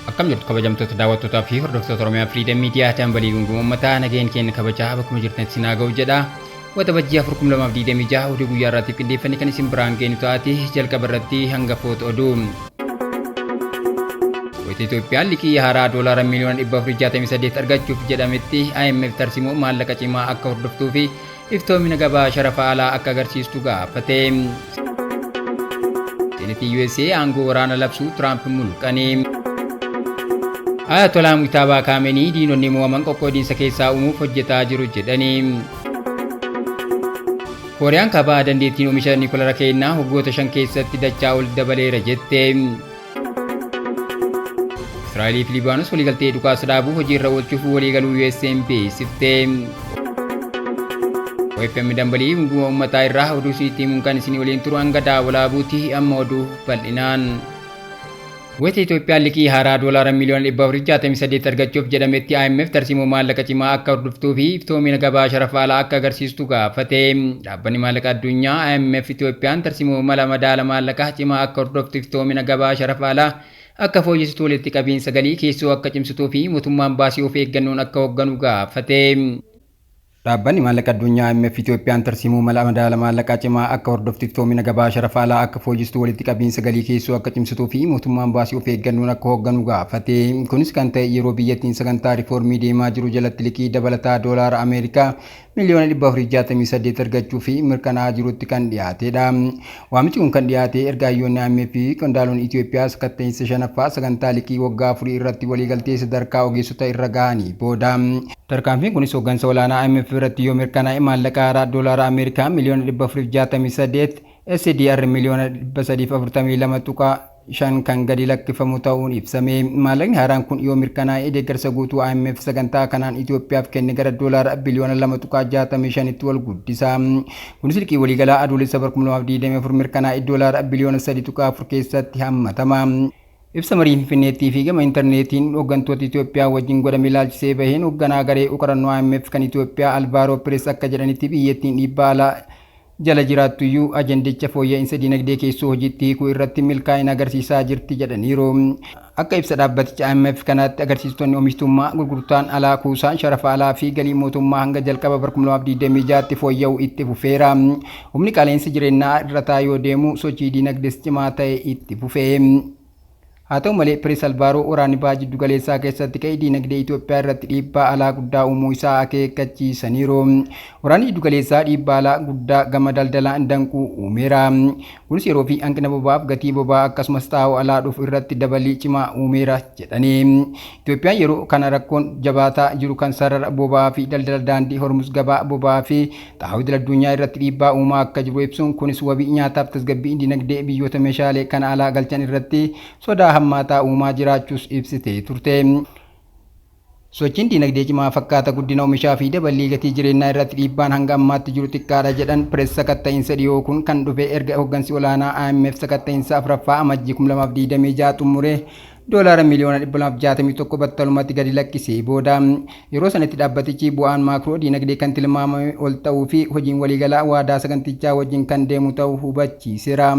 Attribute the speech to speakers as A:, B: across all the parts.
A: Akkam jirtu kabajamtoota daawwattootaa fi hordoftoota Oromiyaa Freedom Media dambalii gungumaa uummataa nageen keenya kabajaa bakkuma jirtan sinaa ga'u jedha. Wata bajjii 2026 oduu guyyaa irraatiif qindeeffannee kan isin biraan geenyu taati jalqaba irratti hangafoota oduu. Wayita Itoophiyaan liqii haaraa doolaara miliyoona 468 argachuuf jedhametti IMF tarsimoo maallaqa cimaa akka hordoftuu fi iftoomina gabaa sharafa alaa akka agarsiistu gaafate. Seneetii USA aangoo waraana labsuu Tiraamp mulqanii. Ayatollah Mujtabaa Khamenei diinonni moo'aman qoqqoodiinsa keessaa uumuuf hojjetaa jiru jedhanii. Kooriyaan kaabaa dandeettiin oomisha niikulara kennaa waggoota 5 keessatti dachaa ol dabaleera jette. Israa'eel fi Libaanoos waliigaltee dhukaasa dhaabuu hojiirra oolchuuf waliigaluu USA'n beeksifte. OFM dambalii gungumaa uummataa irraa oduu isinitti kan isin waliin turu hanga daawwalaa buuti amma oduu bal'inaan. Wayita Itoophiyaan liqii haaraa doolaara miliyoona 468 argachuuf jedhametti IMF tarsimoo maallaqa cimaa akka hordoftuu fi iftoomina gabaa sharafa alaa akka agarsiistu gaafate. Dhaabbanni maallaqa addunyaa IMF Itoophiyaan tarsimoo mala madaala maallaqaa cimaa akka hordoftu iftoomina gabaa sharafa alaa akka fooyyessitu walitti qabiinsa galii keessoo akka cimsituu fi mootummaan baasii of eeggannoon akka hoogganu gaafate. Dhaabbanni maallaqa addunyaa IMF Itoophiyaan tarsimoo mala madaala maallaqaa cimaa akka hordoftu iftoomina gabaa sharafa alaa akka fooyyessitu walitti qabiinsa galii keessoo akka cimsituu fi mootummaan baasii of eeggannoon akka hoogganu gaafate. Kunis kan ta'e yeroo biyyattiin sagantaa riifoormii deemaa jiru jalatti liqii dabalataa doolaara Ameerikaa miliyoona 468 argachuu fi mirkanaa'aa jirutti kan dhiyaatedha. Waamichi kun kan dhiyaate erga hayyoonni IMF fi qondaalonni Itoophiyaa sakatta'insa shanaffaa sagantaa liqii waggaa 4 irratti waliigaltee sadarkaa ogeessota irra gahanii booda. Tarkaanfiin kunis hooggansa olaanaa IMF irratti yoo mirkanaa'e maallaqa haaraa doolaara Ameerikaa miliyoona 468 SDR miliyoona 342.5 kan gadi lakkifamu ta'uun ibsame. Maallaqni haaraan kun yoo mirkanaa'e deeggarsa guutuu IMF sagantaa kanaan Itoophiyaaf kenne gara doolaara biliyoona 2.65tti wal guddisa. Kunis liqii waliigalaa adoolessa 2024 mirkanaa'e doolaara biliyoona 3.4 keessatti hammatama. Ibsa marii Finfinneetii fi gama intarneetiin hooggantoota Itoophiyaa wajjin godhame ilaalchisee baheen hoogganaa garee qorannoo IMF kan Itoophiyaa Alvaaroo Pirees akka jedhanitti biyyattiin dhiibbaa alaa jala jiraattuyyuu ajandicha fooyya'insa dinagdee keessoo hojiitti hiikuu irratti milkaa'ina agarsiisaa jirti jedhaniiru. Akka ibsa dhaabbaticha IMF kanaatti agarsiistonni oomishtummaa gurgurtaan alaa kuusaan sharafa alaa fi galii mootummaa hanga jalqaba 2026tti fooyya'uu itti fufeera. Humni qaala'insa jireenyaa irra taayoo deemu sochii dinagdees cimaa ta'e itti fufee. Haa ta'u malee Pirees Alvaaroo waraanni baha jiddu galeessaa keessatti ka'ee dinagdee Itoophiyaa irratti dhiibbaa alaa guddaa uumuu isaa akeekkachiisaniiru. Waraanni jiddu galeessaa dhiibbaa alaa guddaa gama daldalaan danquu uumeera. Kunis yeroo fi hanqina boba'aaf gatii boba'aa akkasumas xaa'oo alaa dhufu irratti dabalii cimaa uumeera jedhani. Itoophiyaan yeroo kana rakkoon jabaataa jiru kan sarara boba'aa fi daldala daandii Hormuz gabaa boba'aa fi xaa'oo idil addunyaa irratti dhiibbaa uumaa akka jiru ibsuun kunis wabii nyaataaf tasgabbii dinagdee biyyoota meeshaalee kana alaa galchan irratti sodaa hammaataa uumaa jiraachuus ibsitee turte. Sochiin dinagdee cimaa fakkaata guddina oomishaa fi dabalii gatii jireenyaa irratti dhiibbaan hanga ammaatti jiru xiqqaadha jedhan Pirees sakatta'insa dhiyoo kun kan dhufe erga hooggansi olaanaa IMF sakatta'insa afuraffaa amajjii 2026 xumure doolaara miliyoona 261 battalumatti gadi lakkisee booda. Yeroo sanatti dhaabbatichi bu'aan maakroo dinagdee kan tilmaamame ol ta'uu fi hojiin waliigalaa waadaa sagantichaa wajjin kan deemu ta'uu hubachiiseera.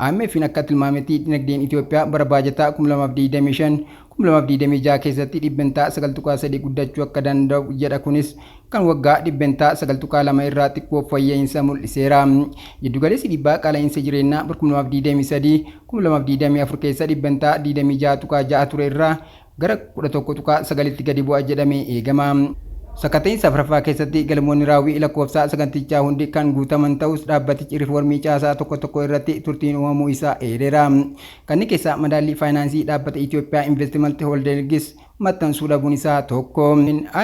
A: IMF'n akka tilmaametti dinagdeen Itoophiyaa bara baajataa 2025 keessatti dhibbentaa 9.3 guddachuu akka danda'u jedha. Kunis kan waggaa dhibbentaa 9.2 irraa xiqqoo fooyya'insa mul'iseera. Jiddugaleessi dhiibbaa qaala'insa jireenyaa 2023-2024 keessa dhibbentaa 26.6 ture irraa gara 11.9tti gadi bu'a jedhamee eegama. Sakatta'insa afuraffaa keessatti galmoonni raawwii lakkoofsaa sagantichaa hundi kan guutaman ta'us dhaabbatichi riifoormii caasaa tokko tokko irratti turtiin uumamuu isaa eereera. Kanneen keessaa madaallii faayinaansii dhaabbata Itoophiyaa Investiment Holdings maxxansuu dhabuun isaa tokko.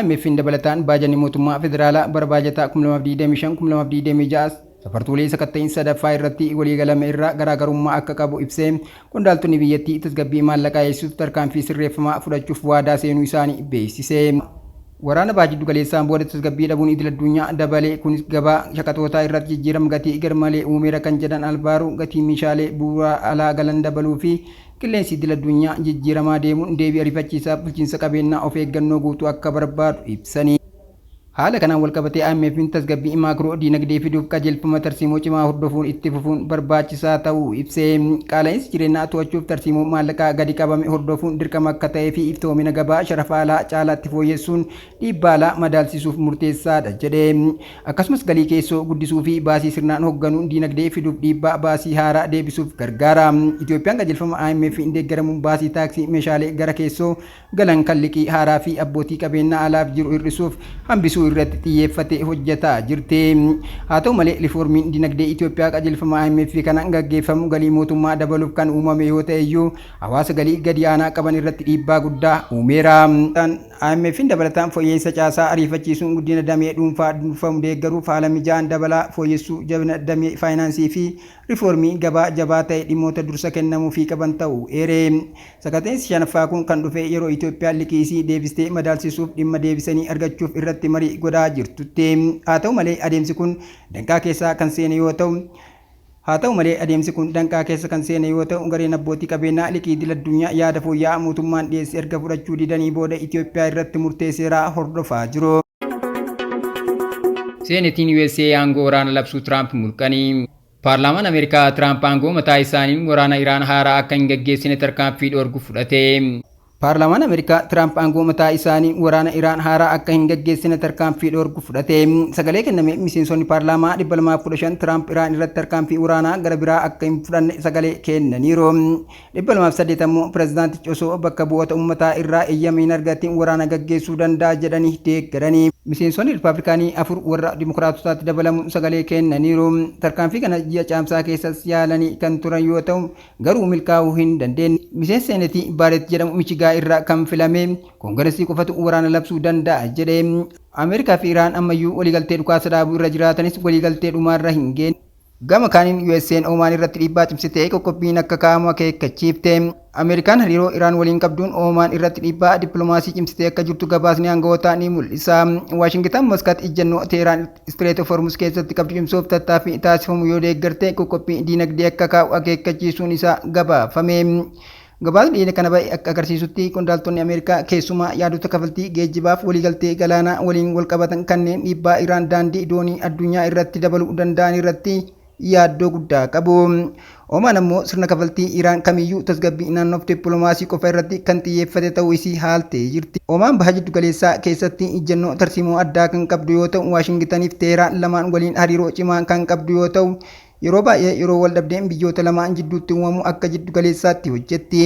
A: IMF'n dabalataan baajanni mootummaa federaalaa bara baajataa 2025-2026 safartuulee sakatta'insa sadaffaa irratti waliigalame irraa garaagarummaa akka qabu ibsee qondaaltonni biyyattii tasgabbii maallaqaa eegsisuuf tarkaanfii sirreeffamaa fudhachuuf waadaa seenuu isaanii beeksise. Waraana baha jiddu galeessaan booda tasgabbii dhabuun idil addunyaa dabalee kunis gabaa shaqaxootaa irratti jijjiirama gatii garmalee uumeera kan jedhan Alvaaroo gatii meeshaalee bu'uuraa alaa galan dabaluu fi qilleensi idil addunyaa jijjiiramaa deemuun deebii ariifachiisaa bulchiinsa qabeenyaa of eeggannoo guutuu akka barbaadu ibsanii. haala kanaan walqabatee IMF'n tasgabbii maakroo diinagdee fiduuf qajeelfama tarsiimoo cimaa hordofuun itti fufuun barbaachisaa ta'uu ibsee qaala'insi jireenyaa to'achuuf tarsiimoo maallaqaa gadi qabame hordofuun dirqama akka ta'ee fi iftoomina gabaa sharafa alaa caalaatti fooyyessuun dhiibbaa alaa madaalsisuuf murteessaadha jedhee akkasumas galii keessoo guddisuu fi baasii sirnaan hoogganuun diinagdee fiduuf dhiibbaa baasii haaraa deebisuuf gargaara. Itoophiyaan qajeelfama IMF'n deeggaramuun baasii taaksii meeshaalee gara keessoo galan kan liqii haaraa fi abbootii qabeenyaa alaaf jiru hir'isuuf hambisuu irratti xiyyeeffatee hojjetaa jirti. Haa ta'u malee riiformiin dinagdee Itoophiyaa qajeelfama IMF kanaan gaggeeffamu galii mootummaa dabaluuf kan uumame yoo ta'e iyyuu hawaasa galii gadi aanaa qaban irratti dhiibbaa guddaa uumeera. IMF'n dabalataan fooyya'insa caasaa ariifachiisuun guddina damee dhuunfaa dhuunfamu deeggaruuf haala mijaa'aan dabalaa fooyyessuu jabina damee faayinaansii fi riiformii gabaa jabaa ta'e dhimmoota dursa kennamuu fi qaban ta'uu eere. Sakateensi shanaffaa kun kan dhufe yeroo Itoophiyaan liqiisii deebistee madaalsisuuf dhimma deebisanii argachuuf irratti marii godhaa jirtutti. Haa ta'u malee adeemsi kun danqaa keessa kan seene yoo ta'u gareen abbootii qabeenyaa liqii idil addunyaa yaada fooyya'aa mootummaan dhiyeesse erga fudhachuu didanii booda Itoophiyaa irratti murtee seeraa hordofaa jiru. Seenetiin USA aangoo waraana labsuu Tiraamp mulqanii. Paarlaamaan Ameerikaa Tiraamp aangoo mataa isaaniin waraana Iraan haaraa akka hin gaggeessine tarkaanfii dhoorgu fudhate. Paarlaamaan Ameerikaa Tiraamp aangoo mataa isaanii waraana Iraan haaraa akka hin gaggeessine tarkaanfii dhoorgu fudhate. Sagalee kenname miseensonni paarlaamaa 215 Tiraamp Iraan irratti tarkaanfii waraanaa gara biraa akka hin fudhanne sagalee kennaniiru. 208 immoo pireezidaantichi osoo bakka bu'oota uummataa irraa eeyyama hin argatiin waraana gaggeessuu danda'a jedhanii deeggaranii. Miseensonni Riippaabilikaanii 4 warra Dimokiraatotaatti dabalamuun sagalee kennaniiru. Tarkaanfii kana ji'a caamsaa keessas yaalanii kan turan yoo ta'u garuu milkaa'uu hin dandeenye. Miseensi Seenetii Baaret jedhamu Michigaa irraa kan filame koongireesii qofatu waraana labsuu danda'a jedhe. Ameerikaa fi Iraan ammayyuu waliigaltee dhukaasa dhaabuu irra jiraatanis waliigaltee dhumaarra hin geenye. Gama kaaniin USA'n Omaan irratti dhiibbaa cimsitee qoqqobbiin akka kaa'amu akeekkachiifte. Ameerikaan hariiroo Iraan waliin qabduun Omaan irratti dhiibbaa dippiloomaasii cimsitee akka jirtu gabaasni aanga'ootaa ni mul'isa. Waashingitan Moskaat ejjennoo Teheraan Istireet of Hormuz keessatti qabdu cimsuuf tattaaffii taasifamu yoo deeggarte qoqqobbii diinagdee akka kaa'u akeekkachiisuun isaa gabaafame. Gabaasni dhiyeenya kana bahe akka agarsiisutti qondaaltonni Ameerikaa keessumaa yaadota kafaltii geejjibaaf waliigaltee galaanaa waliin walqabatan kanneen dhiibbaa Iraan daandii doonii addunyaa irratti dabaluu danda'an irratti yaaddoo guddaa qabu. Omaan ammoo sirna kafaltii Iraan kamiyyuu tasgabbii naannoof dippiloomaasii qofa irratti kan xiyyeeffate ta'uu isii haaltee jirti. Omaan baha jiddu galeessaa keessatti ejjennoo tarsiimoo addaa kan qabdu yoo ta'u Waashingitaniif Teheraan lamaan waliin hariiroo cimaa kan qabdu yoo ta'u yeroo baay'ee yeroo wal dhabdeen biyyoota lamaan jidduutti uumamu akka jiddu galeessaatti hojjetti.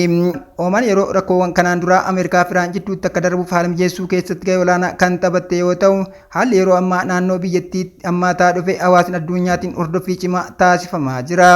A: Omaan yeroo rakkoowwan kanaan duraa Ameerikaa fi Iraan jidduutti akka darbuuf haala mijeessuu keessatti gahee olaanaa kan taphatte yoo ta'u haalli yeroo ammaa naannoo biyyattii hammaataa dhufe hawaasni addunyaatiin hordoffii cimaa taasifamaa jira.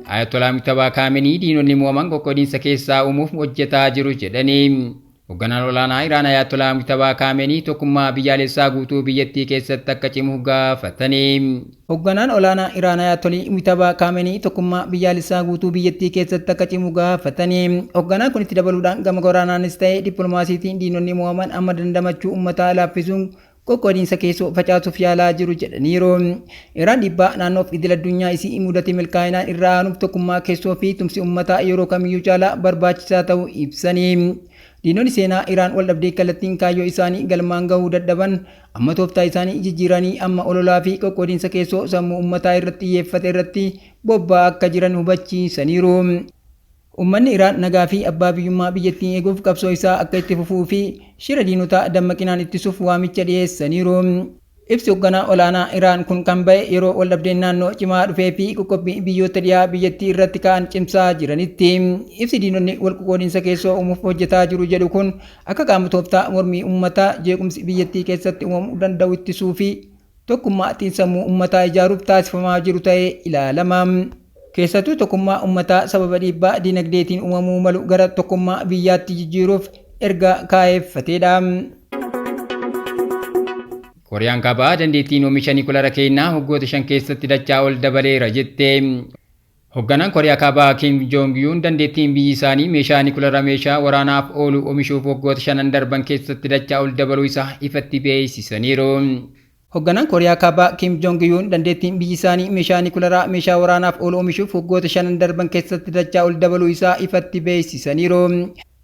A: Ayatollah Mujtabaa Kaamenii diinonni mooman qoqqoodiinsa keessaa uumuuf hojjetaa jiru jedhanii. Hoogganaan olaanaa Iraan Ayatollah Mujtabaa Kaamenii tokkummaa biyyaalessaa guutuu biyyattii keessatti akka cimu gaafatanii. Hoogganaan olaanaa Iraan Ayatollah Mujtabaa Kaamenii tokkummaa biyyaalessaa guutuu biyyattii keessatti akka cimu gaafatanii. Hoogganaan kun itti dabaluudhaan gama waraanaanis ta'ee dippiloomaasiitiin diinonni mooman amma dandamachuu uummataa laaffisuun qoqqoodiinsa keessoo facaasuuf yaalaa jiru jedhaniiru. Iraan dhiibbaa naannoof idil addunyaa isii mudate milkaa'inaan irraa aanuuf tokkummaa keessoo fi tumsi uummataa yeroo kamiyyuu caalaa barbaachisaa ta'uu ibsanii. Diinonni seenaa Iraan wal dhabdee kallattiin kaayyoo isaanii galmaan gahuu dadhaban amma tooftaa isaanii jijjiiranii amma ololaa fi qoqqoodiinsa keessoo sammuu uummataa irratti xiyyeeffate irratti bobba'aa akka jiran hubachiisaniiru. Uummanni Iraan nagaa fi abbaa biyyummaa biyyattii eeguuf qabsoo isaa akka itti fufuu fi shira diinotaa dammaqinaan ittisuuf waamicha dhiyeessaniiru. Ibsi hoogganaa olaanaa Iraan kun kan bahe yeroo wal dhabdeen naannoo cimaa dhufee fi qoqqobbii biyyoota dhiyaa biyyattii irratti ka'an cimsaa jiranitti. Ibsi diinonni wal qoqqoodiinsa keessoo uumuuf hojjetaa jiru jedhu kun akka qaama tooftaa mormii uummataa jeequmsi biyyattii keessatti uumamuu danda'u ittisuu fi tokkummaatiin sammuu uummataa ijaaruuf taasifamaa jiru ta'ee ilaalama. Keessattuu tokkummaa uummataa sababa dhiibbaa diinagdeetiin uumamuu malu gara tokkummaa biyyaatti jijjiiruuf erga kaa'eeffateedha. Kooriyaan kaabaa dandeettiin oomisha niikulara keenyaa waggoota 5 keessatti dachaa ol dabaleera jette. Hoogganaan Kooriyaa kaabaa Kim Jong-un dandeettiin biyyi isaanii meeshaa niikulara meeshaa waraanaaf oolu oomishuuf waggoota 5 darban keessatti dachaa ol dabaluu isaa ifatti beeksisaniiru. Hoogganaan Kooriyaa kaabaa Kim Jong-un dandeettiin biyyi isaanii meeshaa niikularaa meeshaa waraanaaf oolu oomishuuf waggoota 5 darban keessatti dachaa ol dabaluu isaa ifatti beeksisaniiru.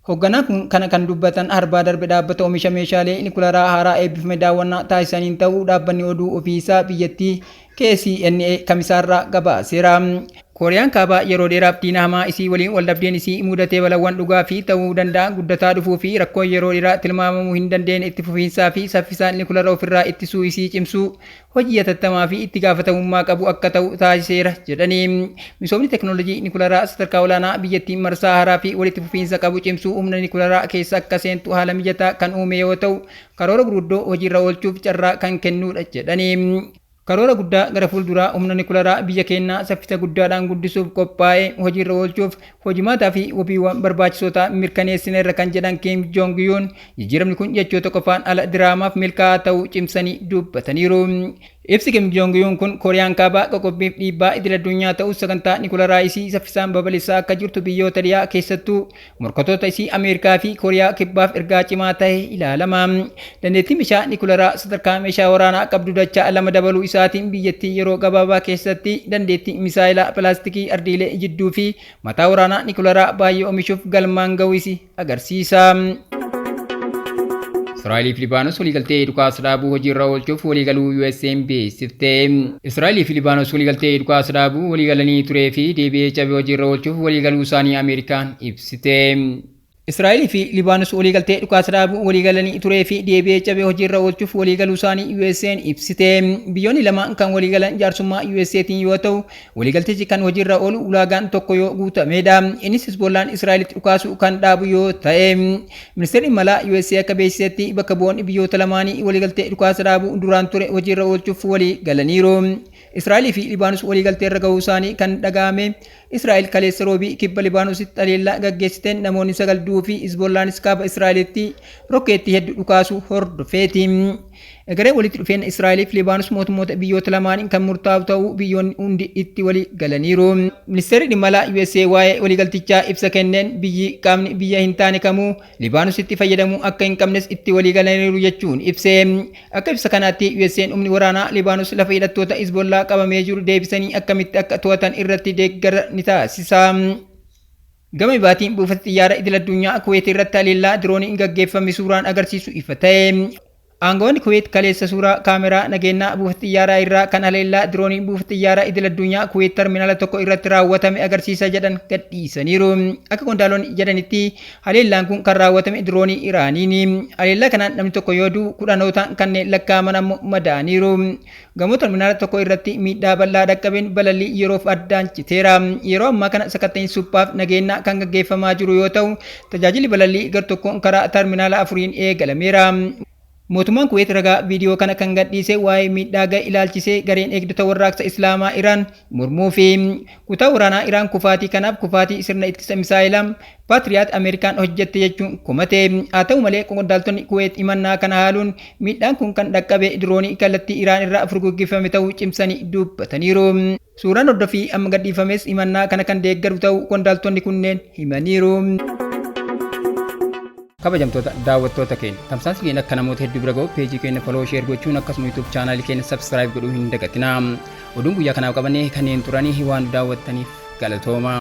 A: Hoogganaan kun kana kan dubbatan arbaa darbe dhaabbata oomisha meeshaalee nikulaaraa haaraa eebbifame daawwannaa taasisaniin ta'uu dhaabbanni oduu ofiisaa biyyattii KCNA kamisaarraa gabaaseera. Kooriyaan kaabaa yeroo dheeraaf diina hamaa isii waliin waldhabdeen isii mudatee balawwan dhugaa fi ta'uu danda'a guddataa dhufuu fi rakkoon yeroo dheeraa tilmaamamuu hin dandeenye itti fufiinsaa fi saffisaan nikulaaraa ofirraa ittisuu isii cimsuu hojii hatattamaa fi itti gaafatamummaa qabu akka ta'u taasiseera jedhanii. Misoomni teekinooloojii nikulaaraa sadarkaa olaanaa biyyattiin marsaa haaraa fi walitti fufiinsa qabu cimsuu humna nikulaaraa keessa akka seentu haala mijataa kan uume yoo ta'u karoora guguddoo hojiirra oolchuuf carraa kan kennudha jedhanii. Karoora guddaa gara fuulduraa humna nikulaaraa biyya keenyaa saffisa guddaadhaan guddisuuf qophaa'ee hojiirra oolchuuf hojimaataa fi wabiiwwan barbaachisoota mirkaneessineerra kan jedhan Kim Jong Un jijjiiramni kun jechoota qofaan ala diraamaaf milkaa'aa ta'uu cimsanii dubbataniiru. Ibsi Kim Jong Un kun Kooriyaan kaabaa qoqqobbiif dhiibbaa idil addunyaa ta'us sagantaa nikulaaraa isii saffisaan babal'isaa akka jirtu biyyoota dhiyaa keessattuu morkattoota isii Ameerikaa fi Kooriyaa kibbaaf ergaa cimaa ta'e ilaalama. Dandeettii meeshaa nikulaaraa sadarkaa meeshaa waraanaa qabdu dachaa lama dabaluu isaatiin biyyattii yeroo gabaabaa keessatti dandeettii misaayilaa pilaastikii ardiilee jidduu fi mataa waraanaa nikulaaraa baay'ee oomishuuf galmaan ga'uu isii agarsiisa. Israa'eel fi Libaanos waliigaltee dhukaasa dhaabuu hojiirra oolchuuf waliigaluu USA'n beeksiftee. Israa'eel fi Libaanos waliigaltee dhukaasa dhaabuu waliigalanii turee fi deebi'ee cabee hojiirra oolchuuf waliigaluu isaanii Ameerikaan ibsite. Israa'eel fi Libaanos waliigaltee dhukaasa dhaabuu waliigalanii turee fi deebi'ee cabee hojiirra oolchuuf waliigaluu isaanii USA'n ibsite. Biyyoonni lama kan waliigalan jaarsummaa USA'tiin yoo ta'u waliigaltichi kan hojiirra oolu ulaagaan tokko yoo guutamedha. Innis Hizbollaan Israa'elitti dhukaasu kan dhaabu yoo ta'e. Ministeerri imala USA akka beeksisetti bakka bu'oonni biyyoota lamaanii waliigaltee dhukaasa dhaabuu duraan ture hojiirra oolchuuf waliigalaniiru. Israa'eel fi Libaanos waliigaltee irra gahuu isaanii kan dhagahame Israa'eel kaleessa roobii kibba Libaanositti haleellaa gaggeessiteen namoonni 9 fi Hizbollaanis kaaba Israa'elitti rokkeettii hedduu dhukaasu hordofeeti. Egeree walitti dhufeenya Israa'eel fi Libaanos mootummoota biyyoota lamaaniin kan murtaa'u ta'uu biyyoonni hundi itti walii galaniiru. Ministeerri dhimma alaa USA waa'ee waliigaltichaa ibsa kenneen biyyi qaamni biyya hin taane kamuu Libaanositti fayyadamuu akka hin qabnes itti walii galaniiru jechuun ibse. Akka ibsa kanaatti USA'n humni waraanaa Libaanos lafa hidhattoota Hizbollaa qabamee jiru deebisanii akkamitti akka to'atan irratti deeggara ni taasisa. Gama bibaatiin buufata xiyyaara idil addunyaa Kuweet irratti haleellaa diroonii gaggeeffame suuraan agarsiisu ifa ta'e. Aangawoonni Kuweet kaleessa suuraa kaameraa nageenyaa buufata xiyyaaraa irraa kan haleellaa diroonii buufata xiyyaaraa idil addunyaa Kuweet terminaala tokko irratti raawwatame agarsiisa jedhan gadhiisaniiru. Akka qondaalonni jedhanitti haleellaan kun kan raawwatame diroonii Iraaniini. Haleellaa kanaan namni tokko yoo du'u kudhanootaan kanneen lakkaa'aman ammoo madaaniiru. Gamoo terminaala tokko irratti miidhaa bal'aa dhaqqabeen balallii yeroof addaan citeera. Yeroo ammaa kana sakatta'insuuf nageenya kan gaggeeffamaa jiru yoo ta'u tajaajilli balallii gar-tokkoon karaa terminaala 4 eegalameera. Mootummaan Kuweet ragaa viidiyoo kana kan gadhiise waa'ee miidhaa ga'e ilaalchisee gareen eegdota warraaqsa Islaamaa Iraan mormuu fi kutaa waraanaa Iraan kufaatii kanaaf kufaatii sirna ittisa misaayilaa Paatriyaat Ameerikaan hojjette jechuun komate. Haa ta'u malee qondaaltonni Kuweet himannaa kana haaluun miidhaan kun kan dhaqqabe diroonii kallattii Iraan irraa furguggifame ta'uu cimsanii dubbataniiru. Suuraan hordofii amma gadhiifames himannaa kana kan deeggaru ta'uu qondaaltonni kunneen himaniiru. Kabajamtoota daawwattoota keenya tamsaasni keenya akka namoota hedduu bira ga'u peejii keenya follow share gochuun akkasuma YouTube chaanaalii keenya subscribe godhuu hin dagatinaa. Oduun guyyaa kanaaf qabannee kanneen turanii waan daawwattaniif galatooma.